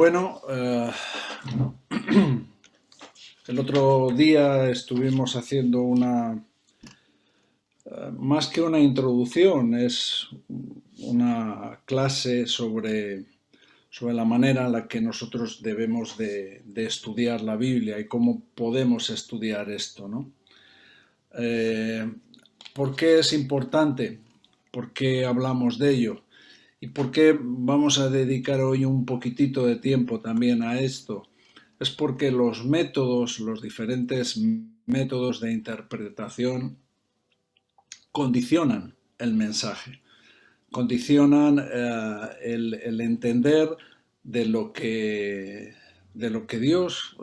Bueno, el otro día estuvimos haciendo más que una introducción, es una clase sobre la manera en la que nosotros debemos de estudiar la Biblia y cómo podemos estudiar esto, ¿no? Eh, ¿Por qué es importante? ¿Por qué hablamos de ello? ¿Y por qué vamos a dedicar hoy un poquitito de tiempo también a esto? Es porque los diferentes métodos de interpretación condicionan el mensaje, condicionan el entender de de lo que Dios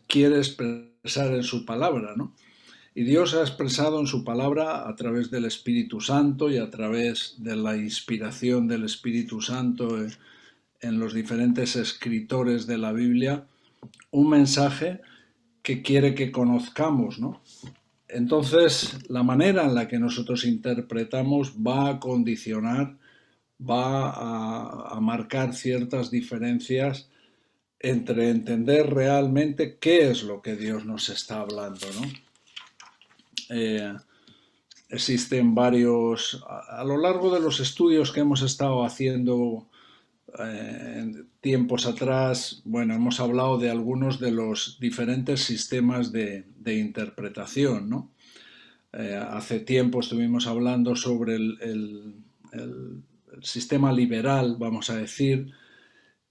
quiere expresar en su palabra, ¿no? Y Dios ha expresado en su palabra a través del Espíritu Santo y a través de la inspiración del Espíritu Santo en los diferentes escritores de la Biblia un mensaje que quiere que conozcamos, ¿no? Entonces, la manera en la que nosotros interpretamos va a condicionar, va a marcar ciertas diferencias entre entender realmente qué es lo que Dios nos está hablando, ¿no? Eh, Existen a lo largo de los estudios que hemos estado haciendo tiempos atrás, bueno, hemos hablado de algunos de los diferentes sistemas de interpretación, ¿no? Hace tiempo estuvimos hablando sobre el sistema liberal, vamos a decir.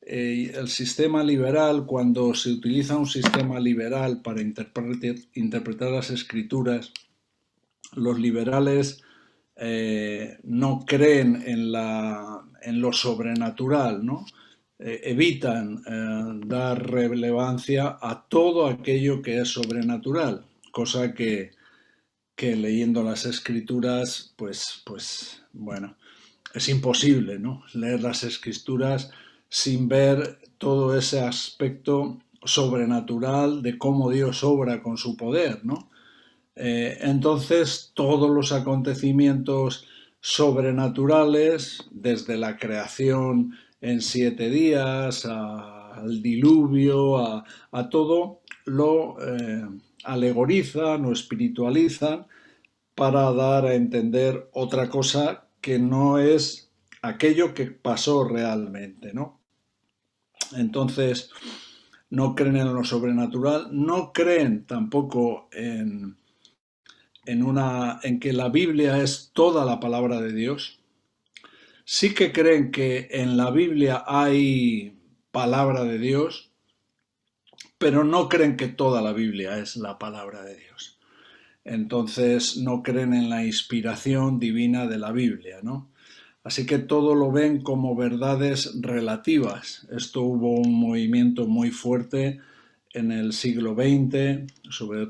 El sistema liberal, cuando se utiliza un sistema liberal para interpretar las escrituras, los liberales no creen en lo sobrenatural, ¿no? Evitan dar relevancia a todo aquello que es sobrenatural, cosa que leyendo las escrituras, pues bueno, es imposible, ¿no? Leer las escrituras sin ver todo ese aspecto sobrenatural de cómo Dios obra con su poder, ¿no? Entonces, todos los acontecimientos sobrenaturales, desde la creación en 7 días, al diluvio, a todo, lo alegorizan o espiritualizan para dar a entender otra cosa que no es aquello que pasó realmente, ¿no? Entonces, no creen en lo sobrenatural, no creen tampoco en que la Biblia es toda la palabra de Dios. Sí que creen que en la Biblia hay palabra de Dios, pero no creen que toda la Biblia es la palabra de Dios. Entonces no creen en la inspiración divina de la Biblia, ¿no? Así que todo lo ven como verdades relativas. Esto hubo un movimiento muy fuerte en el siglo XX, sobre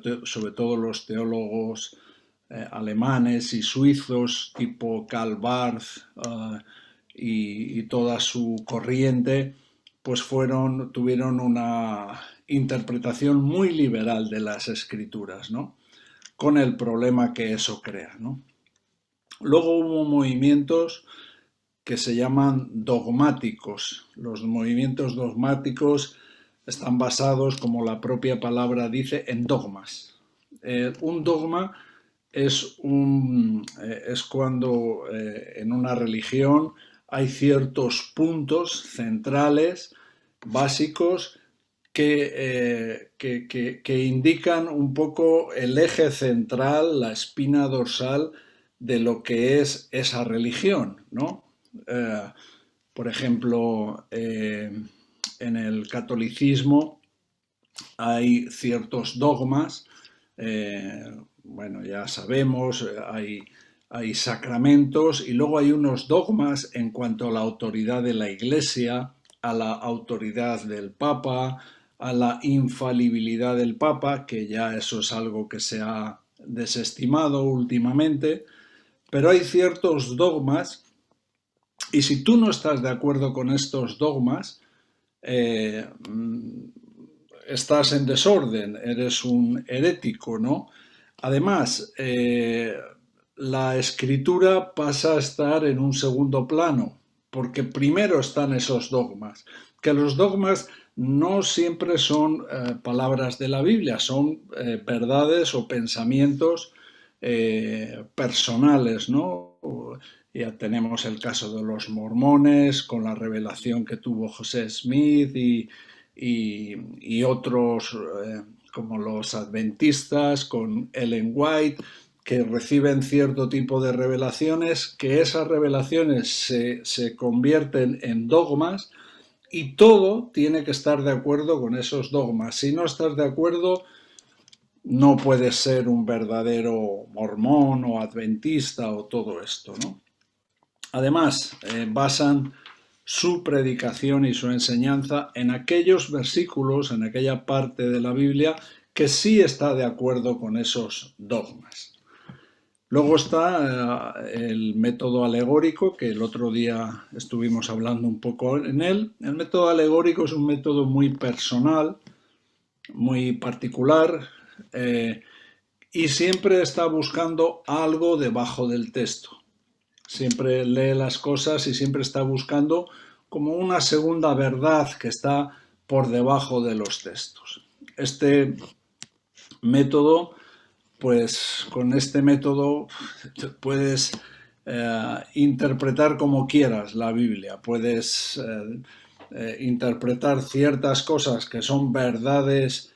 todo los teólogos alemanes y suizos tipo Karl Barth y toda su corriente, pues tuvieron una interpretación muy liberal de las escrituras, ¿no? Con el problema que eso crea, ¿no? Luego hubo movimientos que se llaman dogmáticos. Los movimientos dogmáticos están basados, como la propia palabra dice, en dogmas. Un dogma es cuando en una religión hay ciertos puntos centrales, básicos, que indican un poco el eje central, la espina dorsal de lo que es esa religión, ¿no? Eh, por ejemplo, en el catolicismo hay ciertos dogmas, bueno, ya sabemos, hay sacramentos y luego hay unos dogmas en cuanto a la autoridad de la Iglesia, a la autoridad del Papa, a la infalibilidad del Papa, que ya eso es algo que se ha desestimado últimamente, pero hay ciertos dogmas y si tú no estás de acuerdo con estos dogmas, eh, estás en desorden, eres un herético, ¿no? Además, la escritura pasa a estar en un segundo plano, porque primero están esos dogmas, que los dogmas no siempre son palabras de la Biblia, son verdades o pensamientos personales, ¿no? Ya tenemos el caso de los mormones con la revelación que tuvo José Smith y otros como los adventistas con Ellen White, que reciben cierto tipo de revelaciones, que esas revelaciones se convierten en dogmas y todo tiene que estar de acuerdo con esos dogmas. Si no estás de acuerdo, no puedes ser un verdadero mormón o adventista o todo esto, ¿no? Además, basan su predicación y su enseñanza en aquellos versículos, en aquella parte de la Biblia que sí está de acuerdo con esos dogmas. Luego está el método alegórico, que el otro día estuvimos hablando un poco en él. El método alegórico es un método muy personal, muy particular, y siempre está buscando algo debajo del texto. Siempre lee las cosas y siempre está buscando como una segunda verdad que está por debajo de los textos. Este método, pues con este método puedes interpretar como quieras la Biblia, puedes interpretar ciertas cosas que son verdades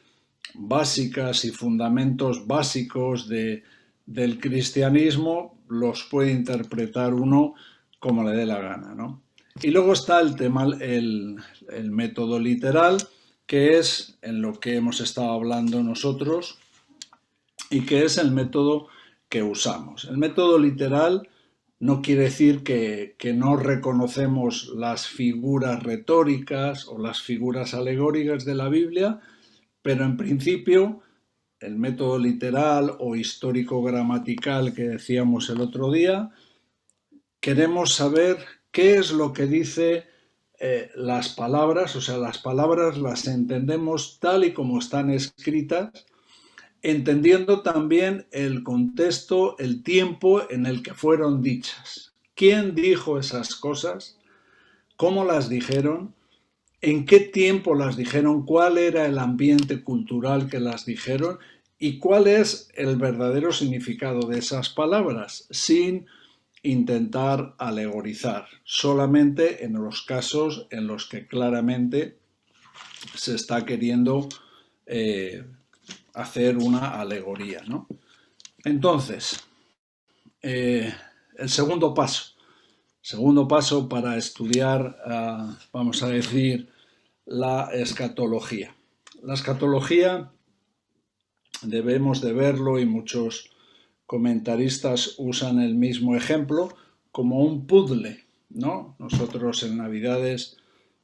básicas y fundamentos básicos del cristianismo, los puede interpretar uno como le dé la gana, ¿no? Y luego está el tema, el método literal, que es en lo que hemos estado hablando nosotros y que es el método que usamos. El método literal no quiere decir que no reconocemos las figuras retóricas o las figuras alegóricas de la Biblia, pero en principio el método literal o histórico-gramatical que decíamos el otro día, queremos saber qué es lo que dice las palabras, o sea, las palabras las entendemos tal y como están escritas, entendiendo también el contexto, el tiempo en el que fueron dichas. ¿Quién dijo esas cosas? ¿Cómo las dijeron? ¿En qué tiempo las dijeron? ¿Cuál era el ambiente cultural que las dijeron? ¿Y cuál es el verdadero significado de esas palabras? Sin intentar alegorizar, solamente en los casos en los que claramente se está queriendo hacer una alegoría, ¿no? Entonces, el segundo paso para estudiar, vamos a decir, la escatología. La escatología debemos de verlo y muchos comentaristas usan el mismo ejemplo como un puzzle, ¿no? Nosotros en Navidades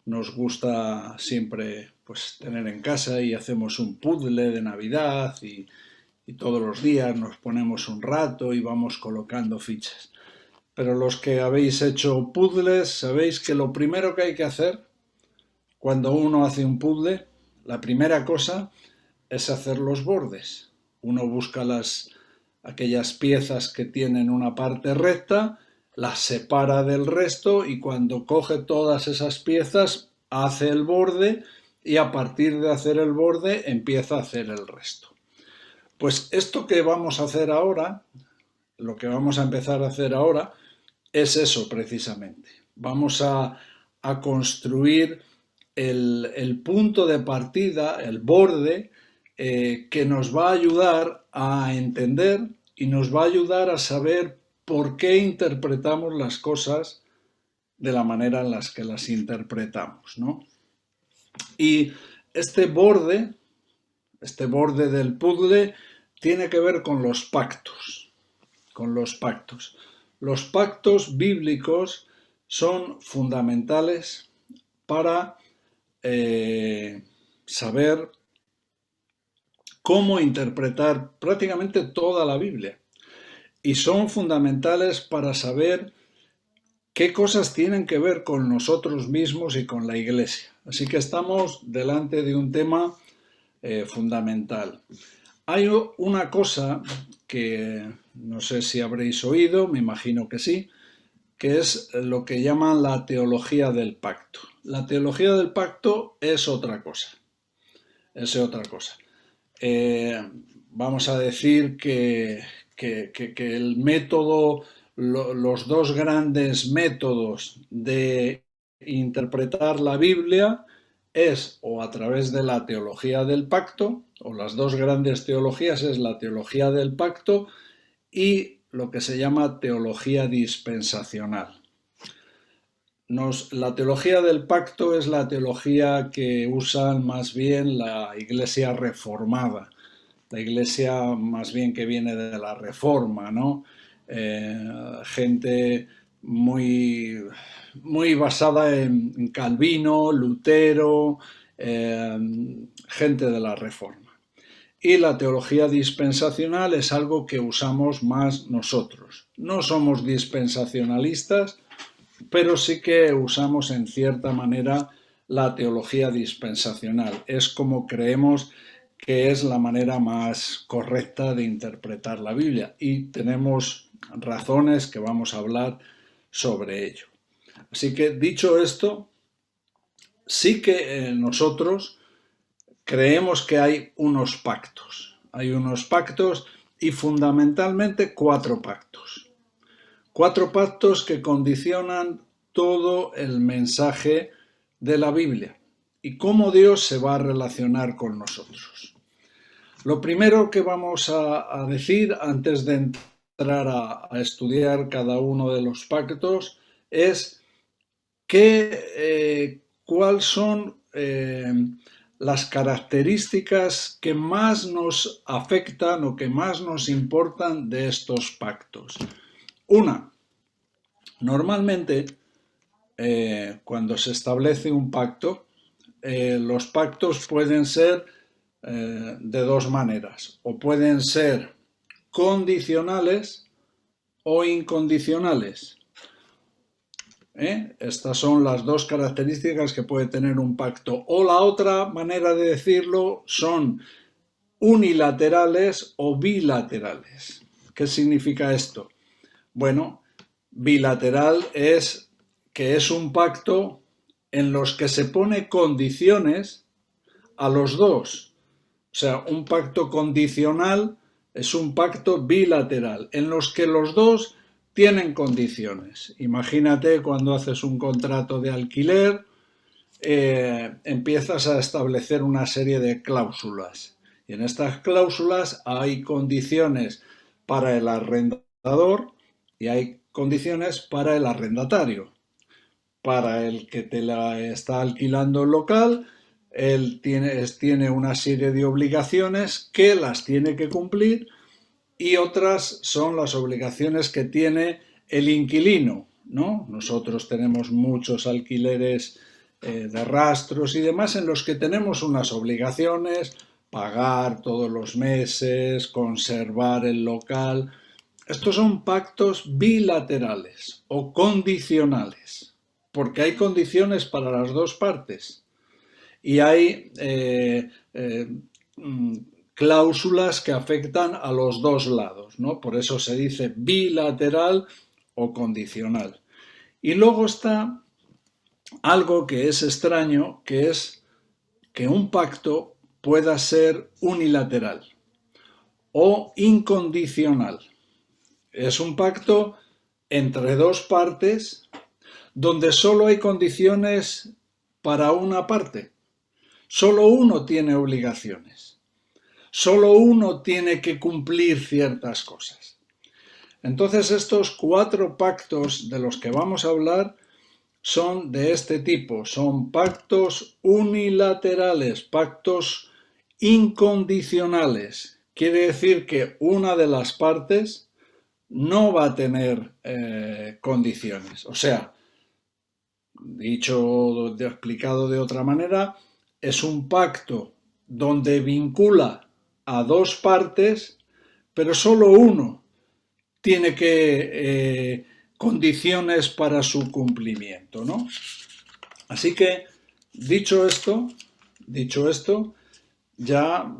nos gusta siempre pues tener en casa y hacemos un puzzle de Navidad y todos los días nos ponemos un rato y vamos colocando fichas. Pero los que habéis hecho puzzles sabéis que lo primero que hay que hacer cuando uno hace un puzzle, la primera cosa es hacer los bordes. Uno busca aquellas piezas que tienen una parte recta, las separa del resto y cuando coge todas esas piezas hace el borde y a partir de hacer el borde empieza a hacer el resto. Pues esto que vamos a hacer ahora, lo que vamos a empezar a hacer ahora, es eso precisamente. Vamos a construir el punto de partida, el borde, que nos va a ayudar a entender y nos va a ayudar a saber por qué interpretamos las cosas de la manera en las que las interpretamos, ¿no? Y este borde del puzzle tiene que ver con los pactos, Los pactos bíblicos son fundamentales para saber cómo interpretar prácticamente toda la Biblia. Y son fundamentales para saber qué cosas tienen que ver con nosotros mismos y con la Iglesia. Así que estamos delante de un tema fundamental. Hay una cosa que no sé si habréis oído, me imagino que sí, que es lo que llaman la teología del pacto. La teología del pacto es otra cosa. Es otra cosa. Vamos a decir que el método, los dos grandes métodos de interpretar la Biblia es o a través de la teología del pacto, o las dos grandes teologías es la teología del pacto y lo que se llama teología dispensacional. La teología del pacto es la teología que usan más bien la Iglesia reformada, la Iglesia más bien que viene de la Reforma, ¿no? Gente muy, muy basada en Calvino, Lutero, gente de la Reforma. Y la teología dispensacional es algo que usamos más nosotros. No somos dispensacionalistas, pero sí que usamos en cierta manera la teología dispensacional. Es como creemos que es la manera más correcta de interpretar la Biblia y tenemos razones que vamos a hablar sobre ello. Así que dicho esto, sí que nosotros creemos que hay unos pactos. Hay unos pactos y fundamentalmente 4 pactos. 4 pactos que condicionan todo el mensaje de la Biblia y cómo Dios se va a relacionar con nosotros. Lo primero que vamos a decir antes de entrar a estudiar cada uno de los pactos es cuáles son las características que más nos afectan o que más nos importan de estos pactos. Una, normalmente cuando se establece un pacto, los pactos pueden ser de dos maneras, o pueden ser condicionales o incondicionales. Estas son las dos características que puede tener un pacto. O la otra manera de decirlo son unilaterales o bilaterales. ¿Qué significa esto? Bueno, bilateral es que es un pacto en los que se pone condiciones a los dos. O sea, un pacto condicional es un pacto bilateral en los que los dos tienen condiciones. Imagínate cuando haces un contrato de alquiler, empiezas a establecer una serie de cláusulas. Y en estas cláusulas hay condiciones para el arrendador y hay condiciones para el arrendatario. Para el que te la está alquilando el local, él tiene una serie de obligaciones que las tiene que cumplir y otras son las obligaciones que tiene el inquilino, ¿no? Nosotros tenemos muchos alquileres de rastros y demás en los que tenemos unas obligaciones, pagar todos los meses, conservar el local. Estos son pactos bilaterales o condicionales, porque hay condiciones para las dos partes y hay cláusulas que afectan a los dos lados, ¿no? Por eso se dice bilateral o condicional. Y luego está algo que es extraño, que es que un pacto pueda ser unilateral o incondicional. Es un pacto entre dos partes donde solo hay condiciones para una parte. Solo uno tiene obligaciones. Solo uno tiene que cumplir ciertas cosas. Entonces estos 4 pactos de los que vamos a hablar son de este tipo. Son pactos unilaterales, pactos incondicionales. Quiere decir que una de las partes no va a tener condiciones. O sea, explicado de otra manera, es un pacto donde vincula a dos partes, pero solo uno tiene que condiciones para su cumplimiento, ¿no? Así que, dicho esto, ya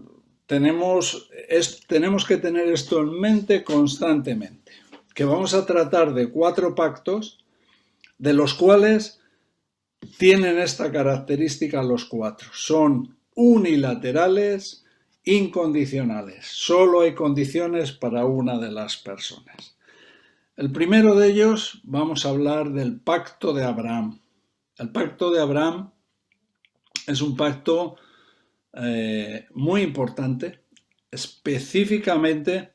tenemos que tener esto en mente constantemente, que vamos a tratar de 4 pactos de los cuales tienen esta característica los 4. Son unilaterales, incondicionales. Solo hay condiciones para una de las personas. El primero de ellos, vamos a hablar del pacto de Abraham. El pacto de Abraham es un pacto muy importante, específicamente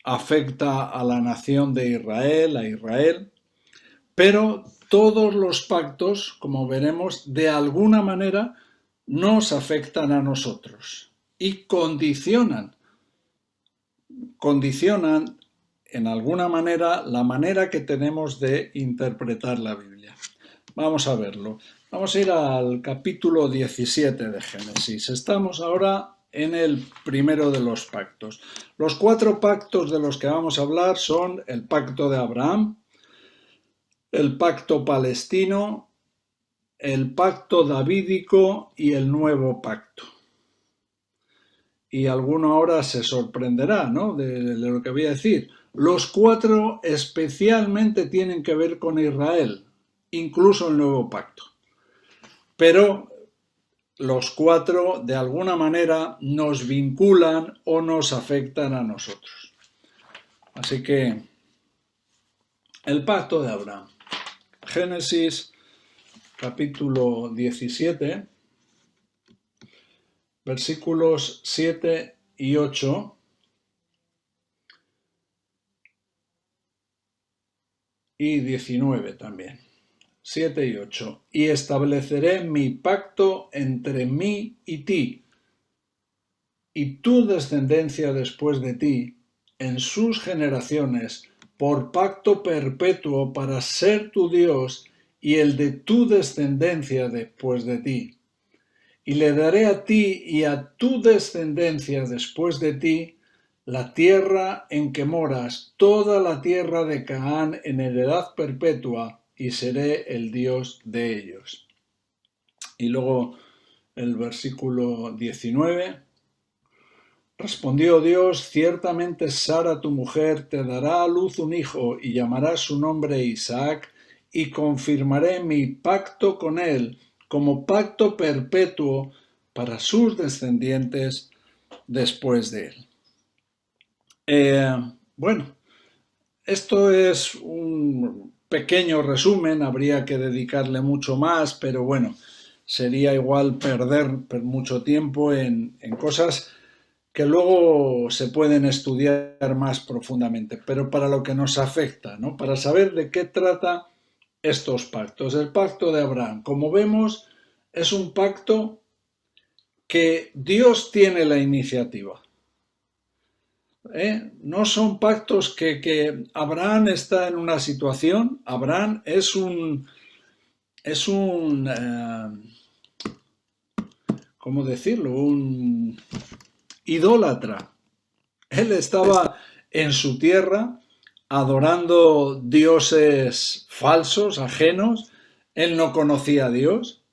afecta a la nación de Israel, a Israel, pero todos los pactos, como veremos, de alguna manera nos afectan a nosotros y condicionan en alguna manera la manera que tenemos de interpretar la Biblia. Vamos a verlo. Vamos a ir al capítulo 17 de Génesis. Estamos ahora en el primero de los pactos. Los 4 pactos de los que vamos a hablar son el pacto de Abraham, el pacto palestino, el pacto davídico y el nuevo pacto. Y alguno ahora se sorprenderá, ¿no?, de lo que voy a decir. Los 4 especialmente tienen que ver con Israel, incluso el nuevo pacto. Pero los 4 de alguna manera nos vinculan o nos afectan a nosotros. Así que el pacto de Abraham. Génesis capítulo 17, versículos 7 y 8. Y 19 también. 7 y 8. Y estableceré mi pacto entre mí y ti, y tu descendencia después de ti, en sus generaciones, por pacto perpetuo para ser tu Dios y el de tu descendencia después de ti. Y le daré a ti y a tu descendencia después de ti la tierra en que moras, toda la tierra de Canaán en heredad perpetua, y seré el Dios de ellos. Y luego el versículo 19. Respondió Dios: ciertamente Sara tu mujer te dará a luz un hijo, y llamarás su nombre Isaac, y confirmaré mi pacto con él como pacto perpetuo para sus descendientes después de él. Bueno, esto es un pequeño resumen, habría que dedicarle mucho más, pero bueno, sería igual perder mucho tiempo en cosas que luego se pueden estudiar más profundamente, pero para lo que nos afecta, ¿no?, para saber de qué trata estos pactos. El pacto de Abraham, como vemos, es un pacto que Dios tiene la iniciativa. No son pactos que Abraham está en una situación. Abraham es un ¿cómo decirlo?, un idólatra. Él estaba en su tierra adorando dioses falsos, ajenos. Él no conocía a Dios.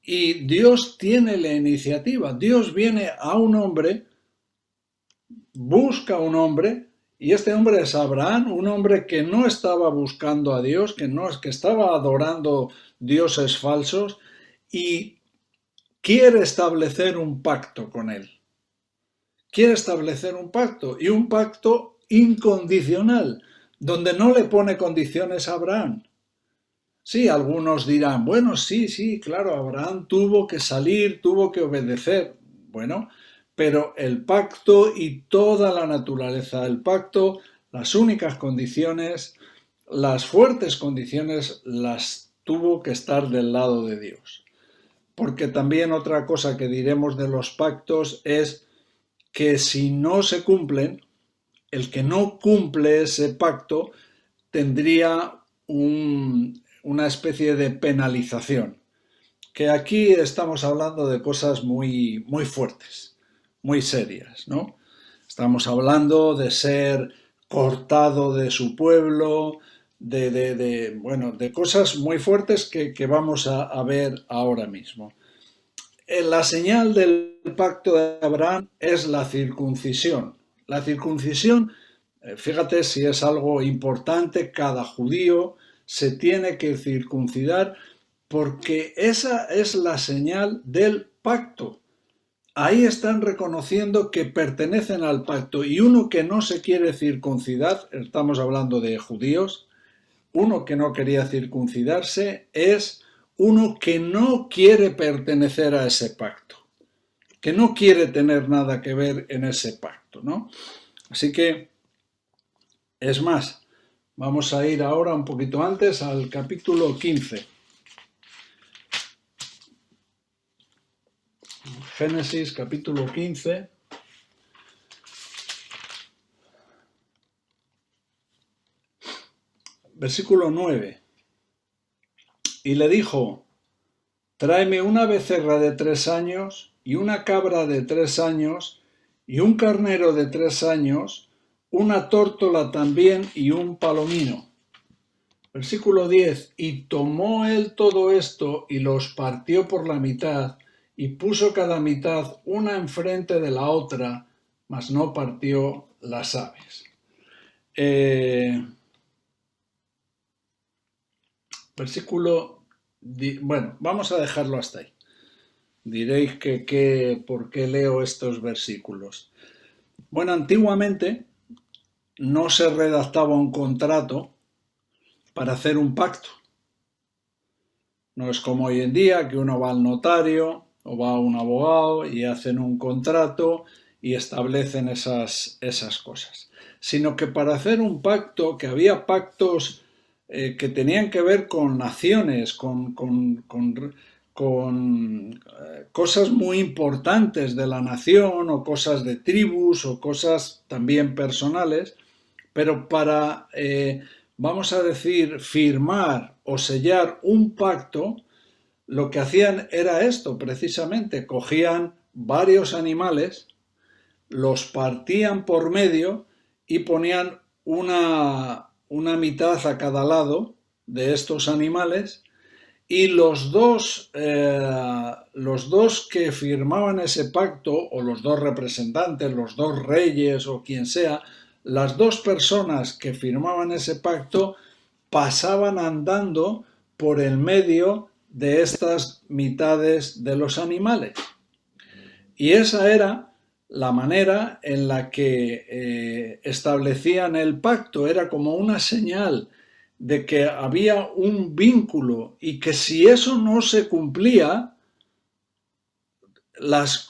Y Dios tiene la iniciativa. Dios viene a un hombre, busca a un hombre, y este hombre es Abraham, un hombre que no estaba buscando a Dios, que estaba adorando dioses falsos, y quiere establecer un pacto con él. Quiere establecer un pacto, y un pacto incondicional, donde no le pone condiciones a Abraham. Sí, algunos dirán, bueno, sí, claro, Abraham tuvo que salir, tuvo que obedecer. Bueno, pero el pacto y toda la naturaleza del pacto, las únicas condiciones, las fuertes condiciones, las tuvo que estar del lado de Dios. Porque también otra cosa que diremos de los pactos es que si no se cumplen, el que no cumple ese pacto tendría una especie de penalización. Que aquí estamos hablando de cosas muy, muy fuertes, muy serias, ¿no? Estamos hablando de ser cortado de su pueblo, de cosas muy fuertes que vamos a ver ahora mismo. La señal del pacto de Abraham es la circuncisión. La circuncisión Fíjate si es algo importante, cada judío se tiene que circuncidar porque esa es la señal del pacto. Ahí están reconociendo que pertenecen al pacto y uno que no se quiere circuncidar, estamos hablando de judíos, uno que no quería circuncidarse es uno que no quiere pertenecer a ese pacto, que no quiere tener nada que ver en ese pacto, ¿no? Así que, es más, vamos a ir ahora un poquito antes al capítulo 15. Génesis, capítulo 15. Versículo 9. Y le dijo: tráeme una becerra de 3 años y una cabra de 3 años y un carnero de 3 años, una tórtola también y un palomino. Versículo 10. Y tomó él todo esto y los partió por la mitad y puso cada mitad una enfrente de la otra, mas no partió las aves. Bueno, vamos a dejarlo hasta ahí. Diréis ¿por qué leo estos versículos? Bueno, antiguamente no se redactaba un contrato para hacer un pacto. No es como hoy en día que uno va al notario o va a un abogado y hacen un contrato y establecen esas cosas. Sino que para hacer un pacto, que había pactos que tenían que ver con naciones, con cosas muy importantes de la nación o cosas de tribus o cosas también personales, pero para, vamos a decir, firmar o sellar un pacto, lo que hacían era esto precisamente, cogían varios animales, los partían por medio y ponían una mitad a cada lado de estos animales y los dos que firmaban ese pacto, o los dos representantes, los dos reyes o quien sea, las dos personas que firmaban ese pacto pasaban andando por el medio de estas mitades de los animales. Y esa era la manera en la que establecían el pacto, era como una señal de que había un vínculo y que si eso no se cumplía, las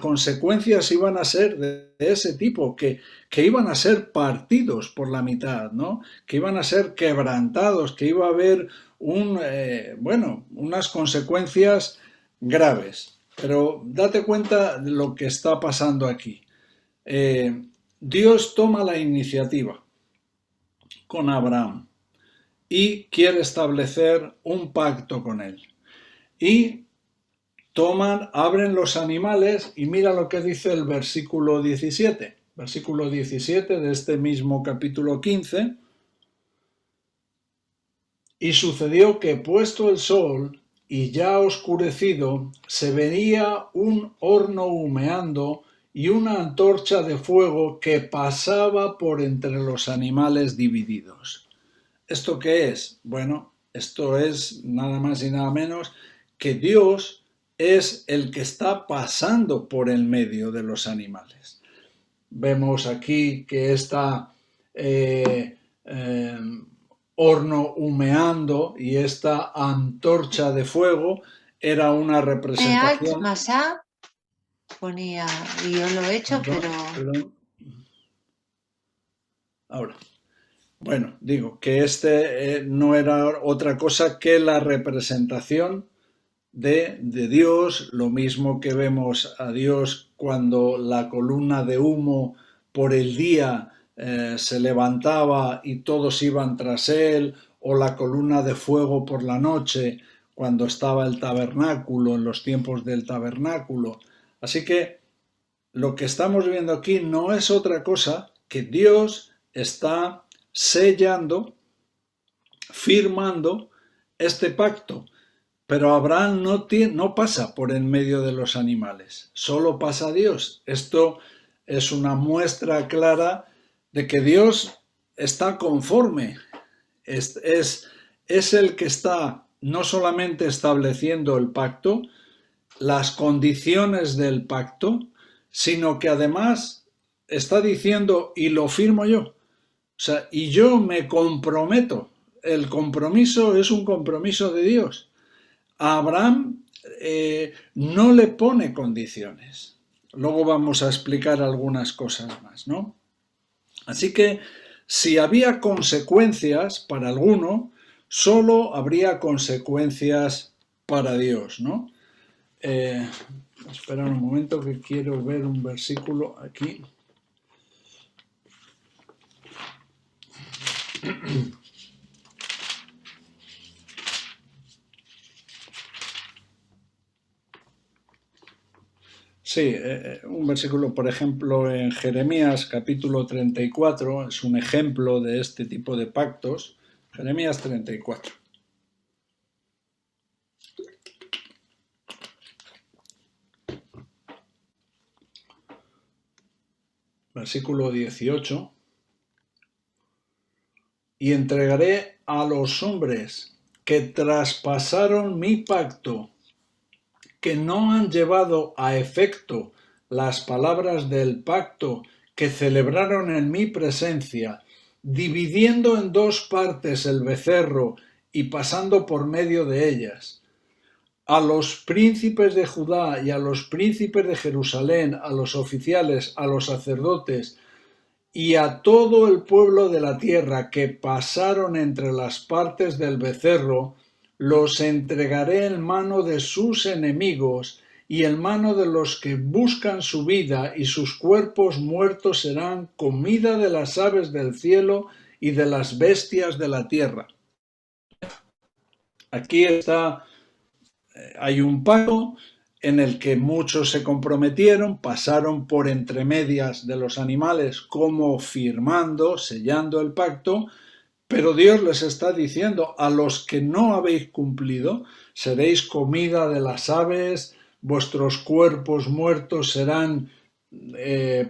consecuencias iban a ser de ese tipo, que iban a ser partidos por la mitad, ¿no? Que iban a ser quebrantados, que iba a haber unas consecuencias graves. Pero date cuenta de lo que está pasando aquí. Dios toma la iniciativa con Abraham y quiere establecer un pacto con él. Y abren los animales y mira lo que dice el versículo 17. Versículo 17 de este mismo capítulo 15. Y sucedió que puesto el sol y ya oscurecido, se veía un horno humeando y una antorcha de fuego que pasaba por entre los animales divididos. ¿Esto qué es? Bueno, esto es nada más y nada menos que Dios es el que está pasando por el medio de los animales. Vemos aquí que está horno humeando y esta antorcha de fuego era una representación. Masá ponía, y yo lo he hecho, Perdón. Ahora. Bueno, digo que este no era otra cosa que la representación de Dios, lo mismo que vemos a Dios cuando la columna de humo por el día se levantaba y todos iban tras él, o la columna de fuego por la noche cuando estaba el tabernáculo, en los tiempos del tabernáculo. Así que lo que estamos viendo aquí no es otra cosa que Dios está sellando, firmando este pacto. Pero Abraham no pasa por en medio de los animales, solo pasa Dios. Esto es una muestra clara de que Dios está conforme, es el que está no solamente estableciendo el pacto, las condiciones del pacto, sino que además está diciendo, y lo firmo yo, o sea, y yo me comprometo. El compromiso es un compromiso de Dios. A Abraham no le pone condiciones. Luego vamos a explicar algunas cosas más, ¿no? Así que si había consecuencias para alguno, solo habría consecuencias para Dios, ¿no? Esperad un momento que quiero ver un versículo aquí. Sí, un versículo, por ejemplo, en Jeremías capítulo 34, es un ejemplo de este tipo de pactos. Jeremías 34. Versículo 18. Y entregaré a los hombres que traspasaron mi pacto, que no han llevado a efecto las palabras del pacto que celebraron en mi presencia, dividiendo en dos partes el becerro y pasando por medio de ellas. A los príncipes de Judá y a los príncipes de Jerusalén, a los oficiales, a los sacerdotes y a todo el pueblo de la tierra que pasaron entre las partes del becerro, los entregaré en mano de sus enemigos y en mano de los que buscan su vida, y sus cuerpos muertos serán comida de las aves del cielo y de las bestias de la tierra. Aquí está, hay un pacto en el que muchos se comprometieron, pasaron por entre medias de los animales como firmando, sellando el pacto, pero Dios les está diciendo, a los que no habéis cumplido, seréis comida de las aves, vuestros cuerpos muertos serán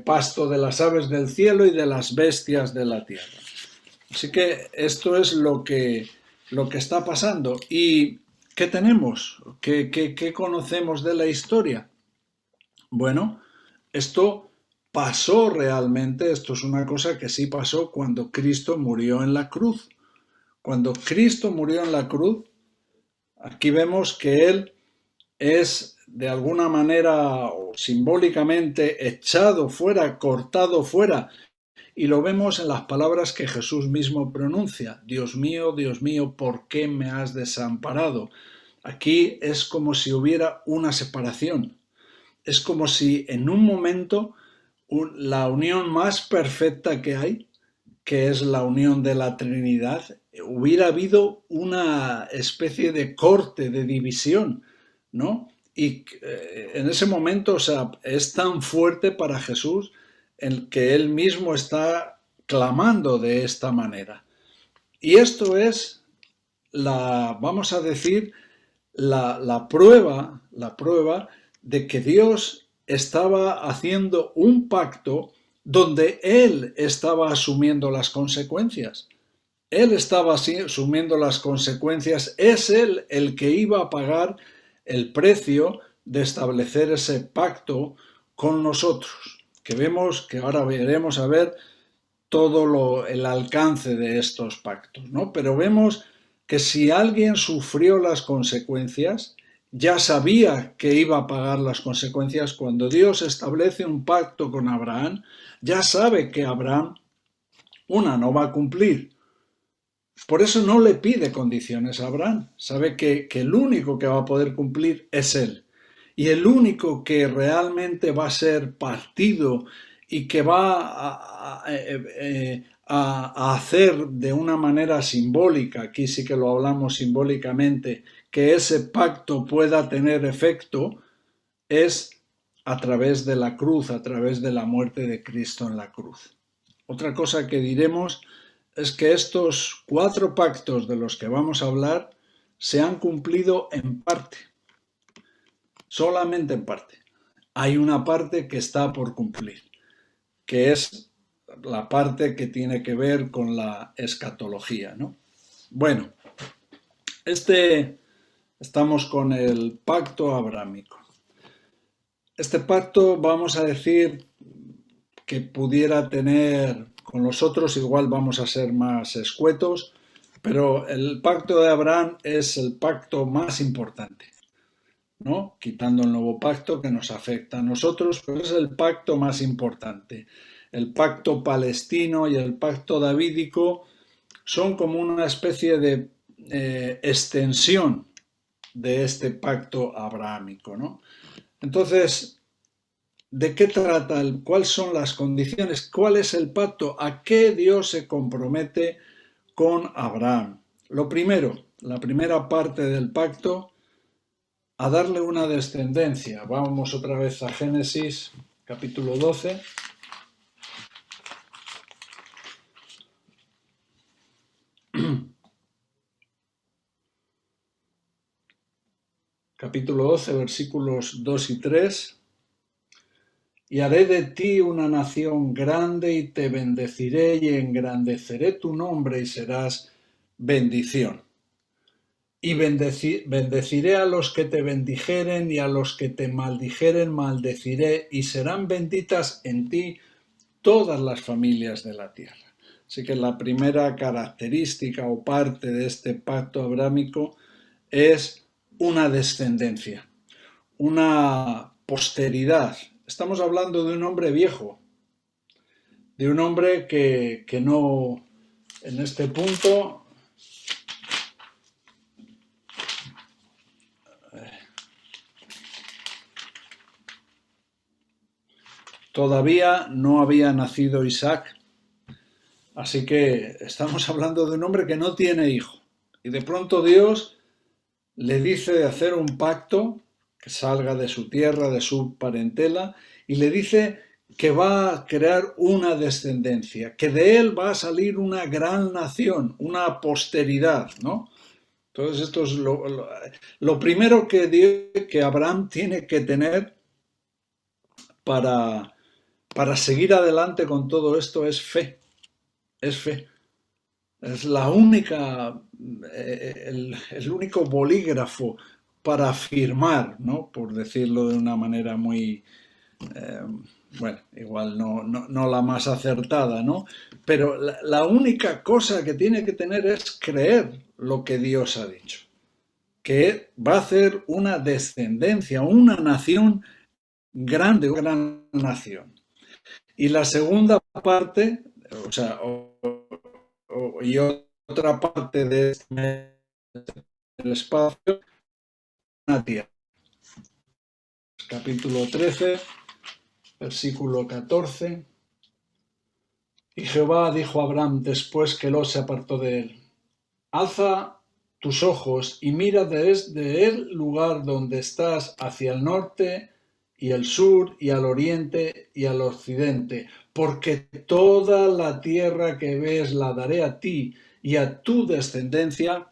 pasto de las aves del cielo y de las bestias de la tierra. Así que esto es lo que está pasando. ¿Y qué tenemos? ¿Qué conocemos de la historia? Bueno, esto pasó realmente, esto es una cosa que sí pasó cuando Cristo murió en la cruz. Cuando Cristo murió en la cruz, aquí vemos que Él es de alguna manera o simbólicamente echado fuera, cortado fuera, y lo vemos en las palabras que Jesús mismo pronuncia. Dios mío, ¿por qué me has desamparado? Aquí es como si hubiera una separación. Es como si en un momento la unión más perfecta que hay, que es la unión de la Trinidad, hubiera habido una especie de corte, de división, ¿no? Y en ese momento, o sea, es tan fuerte para Jesús el que él mismo está clamando de esta manera. Y esto es vamos a decir, la prueba de que Dios estaba haciendo un pacto donde Él estaba asumiendo las consecuencias. Él estaba asumiendo las consecuencias, es Él el que iba a pagar el precio de establecer ese pacto con nosotros, que vemos que ahora veremos a ver todo el alcance de estos pactos, ¿no? Pero vemos que si alguien sufrió las consecuencias, ya sabía que iba a pagar las consecuencias. Cuando Dios establece un pacto con Abraham, ya sabe que Abraham, no va a cumplir. Por eso no le pide condiciones a Abraham. Sabe que el único que va a poder cumplir es él. Y el único que realmente va a ser partido y que va a hacer de una manera simbólica, aquí sí que lo hablamos simbólicamente, que ese pacto pueda tener efecto, es a través de la cruz, a través de la muerte de Cristo en la cruz. Otra cosa que diremos es que estos 4 pactos de los que vamos a hablar se han cumplido en parte, solamente en parte. Hay una parte que está por cumplir, que es la parte que tiene que ver con la escatología, ¿no? Bueno, estamos con el pacto abrámico. Este pacto, vamos a decir, que pudiera tener, con los otros igual vamos a ser más escuetos, pero el pacto de Abraham es el pacto más importante, ¿no? Quitando el nuevo pacto que nos afecta a nosotros, pero es el pacto más importante. El pacto palestino y el pacto davídico son como una especie de extensión de este pacto abrahámico, ¿no? Entonces, ¿de qué trata? ¿Cuáles son las condiciones? ¿Cuál es el pacto? ¿A qué Dios se compromete con Abraham? Lo primero, la primera parte del pacto, a darle una descendencia. Vamos otra vez a Génesis, capítulo 12. Capítulo 12, versículos 2 y 3. Y haré de ti una nación grande y te bendeciré y engrandeceré tu nombre y serás bendición. Y bendeciré a los que te bendijeren y a los que te maldijeren maldeciré y serán benditas en ti todas las familias de la tierra. Así que la primera característica o parte de este pacto abrámico es una descendencia, una posteridad. Estamos hablando de un hombre viejo, de un hombre que no, en este punto, todavía no había nacido Isaac, así que estamos hablando de un hombre que no tiene hijo. Y de pronto Dios le dice de hacer un pacto que salga de su tierra, de su parentela, y le dice que va a crear una descendencia, que de él va a salir una gran nación, una posteridad, ¿no? Entonces esto es lo primero que Abraham tiene que tener para seguir adelante con todo esto es fe, es fe. Es la única, el único bolígrafo para afirmar, ¿no? Por decirlo de una manera muy, eh, bueno, igual no la más acertada, ¿no? Pero la única cosa que tiene que tener es creer lo que Dios ha dicho, que va a hacer una descendencia, una nación grande, una gran nación. Y la segunda parte, o sea, y otra parte de este espacio, una tierra. Capítulo 13, versículo 14. Y Jehová dijo a Abraham después que Lot se apartó de él: alza tus ojos y mira desde el lugar donde estás hacia el norte y el sur y al oriente y al occidente, porque toda la tierra que ves la daré a ti y a tu descendencia.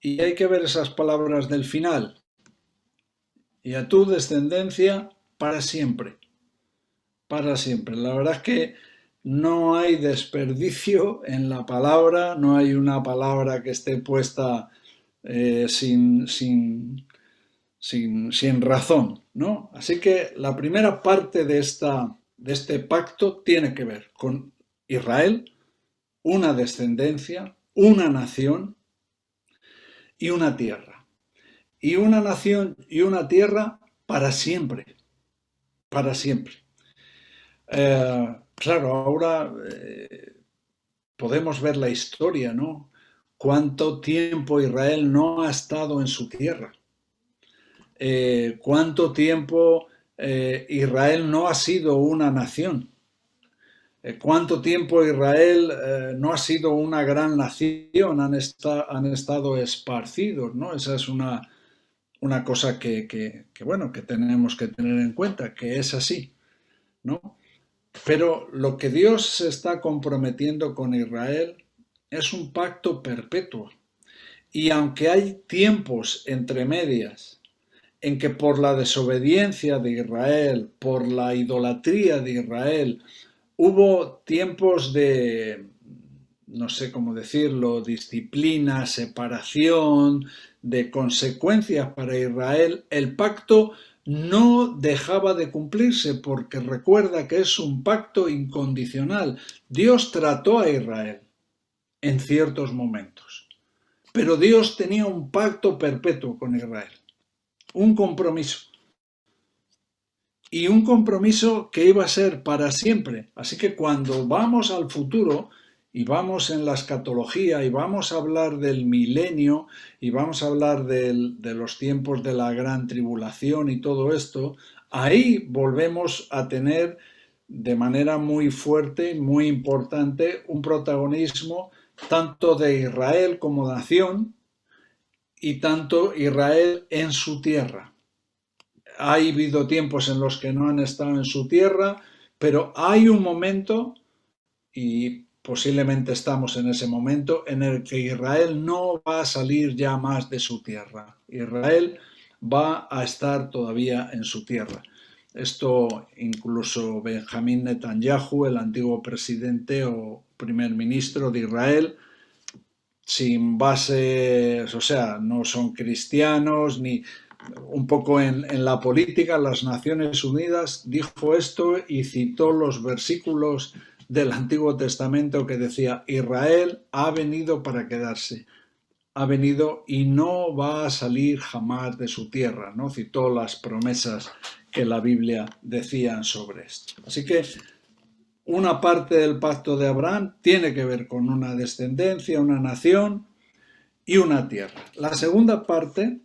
Y hay que ver esas palabras del final. Y a tu descendencia para siempre. Para siempre. La verdad es que no hay desperdicio en la palabra, no hay una palabra que esté puesta sin razón, ¿no? Así que la primera parte de este pacto tiene que ver con Israel, una descendencia, una nación y una tierra. Y una nación y una tierra para siempre, para siempre. Claro, ahora podemos ver la historia, ¿no? Cuánto tiempo Israel no ha estado en su tierra. Cuánto tiempo Israel no ha sido una nación. Cuánto tiempo Israel no ha sido una gran nación, han estado esparcidos, ¿no? Esa es una cosa que tenemos que tener en cuenta, que es así, ¿no? Pero lo que Dios se está comprometiendo con Israel es un pacto perpetuo. Y aunque hay tiempos entre medias en que por la desobediencia de Israel, por la idolatría de Israel, hubo tiempos de, no sé cómo decirlo, disciplina, separación, de consecuencias para Israel. El pacto no dejaba de cumplirse porque recuerda que es un pacto incondicional. Dios trató a Israel en ciertos momentos, pero Dios tenía un pacto perpetuo con Israel, un compromiso. Y un compromiso que iba a ser para siempre. Así que cuando vamos al futuro y vamos en la escatología y vamos a hablar del milenio y vamos a hablar de los tiempos de la gran tribulación y todo esto, ahí volvemos a tener de manera muy fuerte, muy importante, un protagonismo tanto de Israel como nación y tanto Israel en su tierra. Ha habido tiempos en los que no han estado en su tierra, pero hay un momento, y posiblemente estamos en ese momento, en el que Israel no va a salir ya más de su tierra. Israel va a estar todavía en su tierra. Esto incluso Benjamín Netanyahu, el antiguo presidente o primer ministro de Israel, sin bases, o sea, no son cristianos ni un poco en la política, las Naciones Unidas dijo esto y citó los versículos del Antiguo Testamento que decía: Israel ha venido para quedarse, ha venido y no va a salir jamás de su tierra, ¿no? Citó las promesas que la Biblia decían sobre esto. Así que una parte del pacto de Abraham tiene que ver con una descendencia, una nación y una tierra. La segunda parte,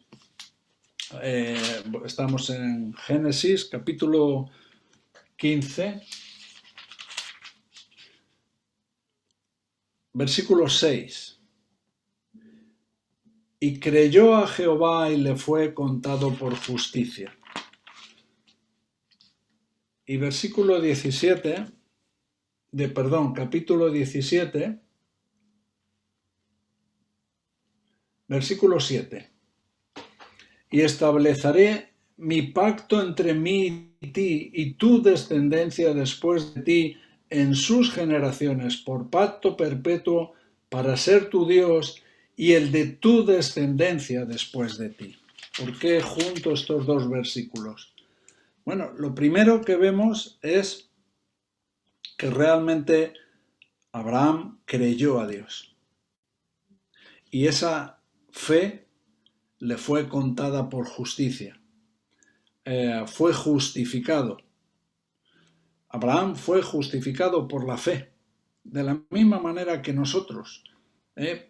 estamos en Génesis capítulo 15, versículo 6. Y creyó a Jehová y le fue contado por justicia. Y versículo 17, capítulo 17, versículo 7. Y estableceré mi pacto entre mí y ti y tu descendencia después de ti en sus generaciones por pacto perpetuo para ser tu Dios y el de tu descendencia después de ti. ¿Por qué junto estos dos versículos? Bueno, lo primero que vemos es que realmente Abraham creyó a Dios. Y esa fe le fue contada por justicia. Fue justificado. Abraham fue justificado por la fe, de la misma manera que nosotros,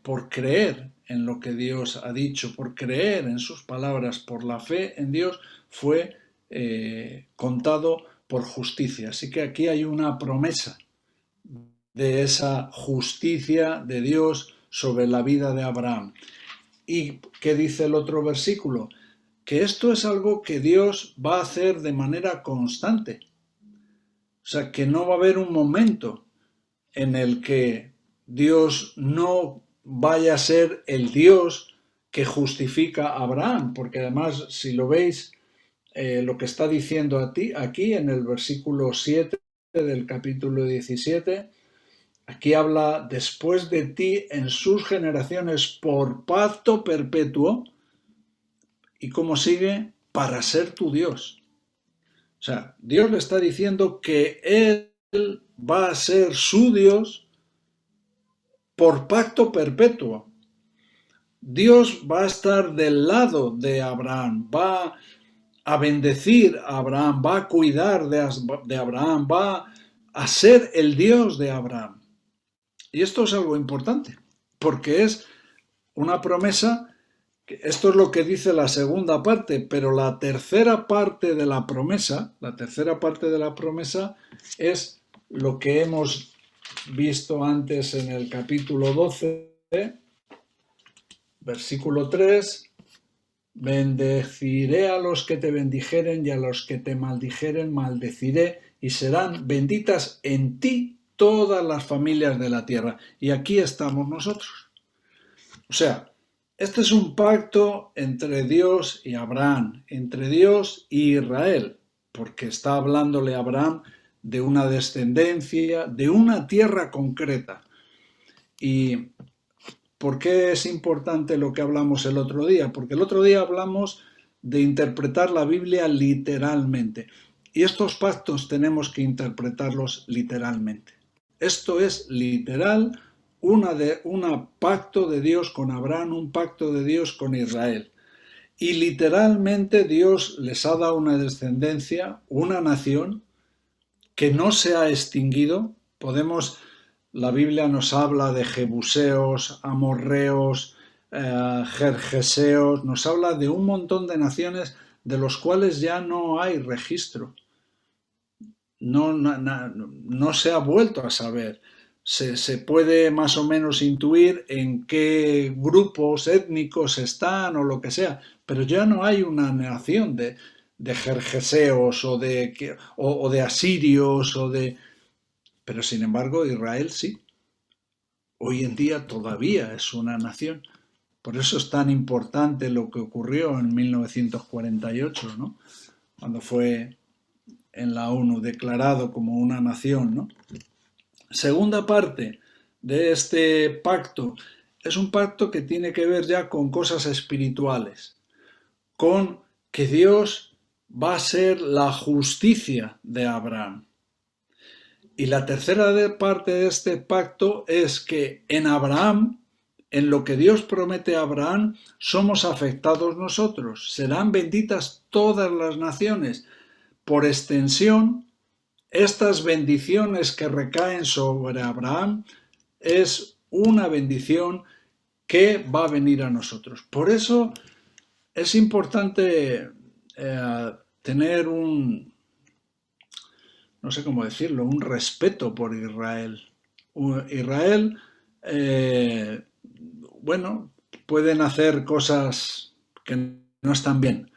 por creer en lo que Dios ha dicho, por creer en sus palabras, por la fe en Dios, fue contado por justicia. Así que aquí hay una promesa de esa justicia de Dios sobre la vida de Abraham. ¿Y qué dice el otro versículo? Que esto es algo que Dios va a hacer de manera constante. O sea, que no va a haber un momento en el que Dios no vaya a ser el Dios que justifica a Abraham, porque además, si lo veis, lo que está diciendo aquí en el versículo 7 del capítulo 17, aquí habla: después de ti en sus generaciones por pacto perpetuo. ¿Y cómo sigue? Para ser tu Dios. O sea, Dios le está diciendo que Él va a ser su Dios por pacto perpetuo. Dios va a estar del lado de Abraham, va a bendecir a Abraham, va a cuidar de Abraham, va a ser el Dios de Abraham. Y esto es algo importante, porque es una promesa. Esto es lo que dice la segunda parte, pero la tercera parte de la promesa es lo que hemos visto antes en el capítulo 12, versículo 3, bendeciré a los que te bendijeren y a los que te maldijeren maldeciré, y serán benditas en ti todas las familias de la tierra. Y aquí estamos nosotros. O sea, este es un pacto entre Dios y Abraham, entre Dios y Israel, porque está hablándole a Abraham de una descendencia, de una tierra concreta. ¿Y por qué es importante lo que hablamos el otro día? Porque el otro día hablamos de interpretar la Biblia literalmente. Y estos pactos tenemos que interpretarlos literalmente. Esto es literal, un pacto de Dios con Abraham, un pacto de Dios con Israel. Y literalmente Dios les ha dado una descendencia, una nación que no se ha extinguido. La Biblia nos habla de jebuseos, amorreos, gergeseos, nos habla de un montón de naciones de los cuales ya no hay registro. No se ha vuelto a saber. Se puede más o menos intuir en qué grupos étnicos están o lo que sea, pero ya no hay una nación de gergeseos o de asirios pero sin embargo Israel sí. Hoy en día todavía es una nación. Por eso es tan importante lo que ocurrió en 1948, ¿no? Cuando fue en la ONU declarado como una nación, ¿no? Segunda parte de este pacto es un pacto que tiene que ver ya con cosas espirituales, con que Dios va a ser la justicia de Abraham. Y la tercera parte de este pacto es que en Abraham, en lo que Dios promete a Abraham, somos afectados nosotros. Serán benditas todas las naciones. Por extensión, estas bendiciones que recaen sobre Abraham es una bendición que va a venir a nosotros. Por eso es importante tener no sé cómo decirlo, un respeto por Israel. Israel, bueno, pueden hacer cosas que no están bien.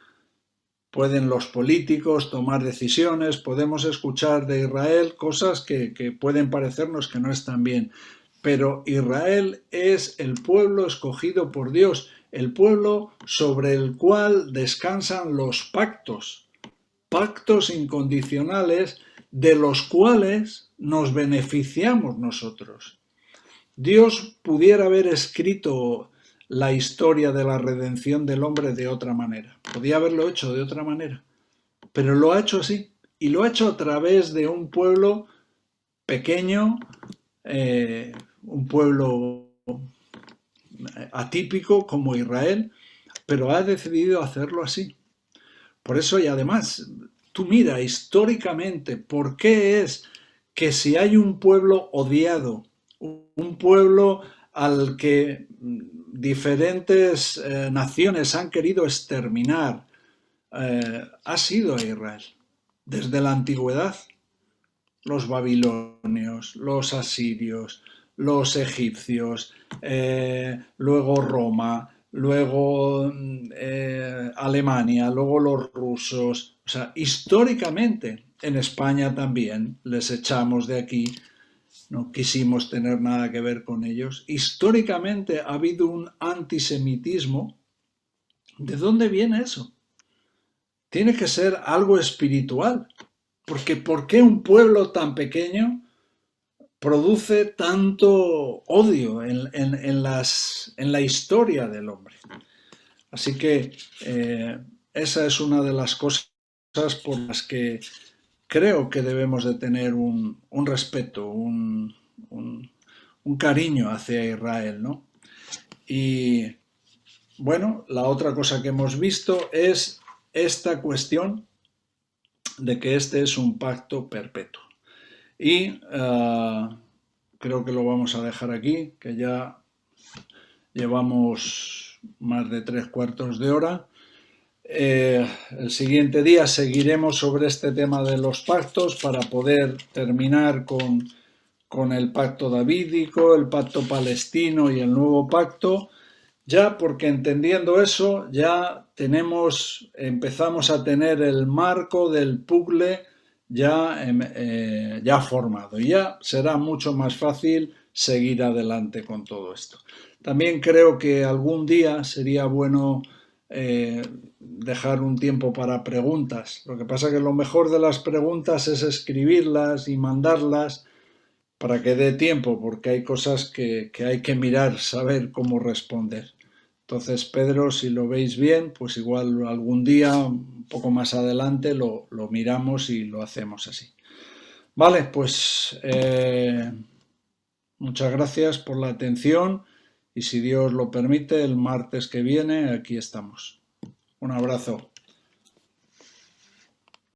Pueden los políticos tomar decisiones, podemos escuchar de Israel cosas que pueden parecernos que no están bien. Pero Israel es el pueblo escogido por Dios, el pueblo sobre el cual descansan los pactos incondicionales de los cuales nos beneficiamos nosotros. Dios pudiera haber escrito la historia de la redención del hombre de otra manera. Podía haberlo hecho de otra manera, pero lo ha hecho así. Y lo ha hecho a través de un pueblo pequeño, un pueblo atípico como Israel, pero ha decidido hacerlo así. Por eso, y además, tú mira históricamente, ¿por qué es que si hay un pueblo odiado, un pueblo al que diferentes naciones han querido exterminar, ha sido a Israel? Desde la antigüedad, los babilonios, los asirios, los egipcios, luego Roma, luego Alemania, luego los rusos. O sea, históricamente, en España también les echamos de aquí, no quisimos tener nada que ver con ellos. Históricamente ha habido un antisemitismo. ¿De dónde viene eso? Tiene que ser algo espiritual, porque ¿por qué un pueblo tan pequeño produce tanto odio en la historia del hombre? Así que esa es una de las cosas por las que creo que debemos de tener un respeto, un cariño hacia Israel, ¿no? Y bueno, la otra cosa que hemos visto es esta cuestión de que este es un pacto perpetuo. Y creo que lo vamos a dejar aquí, que ya llevamos más de 3/4 de hora. El siguiente día seguiremos sobre este tema de los pactos para poder terminar con el pacto davídico, el pacto palestino y el nuevo pacto, ya porque entendiendo eso ya empezamos a tener el marco del puzzle ya formado, y ya será mucho más fácil seguir adelante con todo esto. También creo que algún día sería bueno dejar un tiempo para preguntas. Lo que pasa es que lo mejor de las preguntas es escribirlas y mandarlas para que dé tiempo, porque hay cosas que hay que mirar, saber cómo responder. Entonces, Pedro, si lo veis bien, pues igual algún día, un poco más adelante, lo miramos y lo hacemos así. Vale, pues muchas gracias por la atención y si Dios lo permite, el martes que viene aquí estamos. Un abrazo.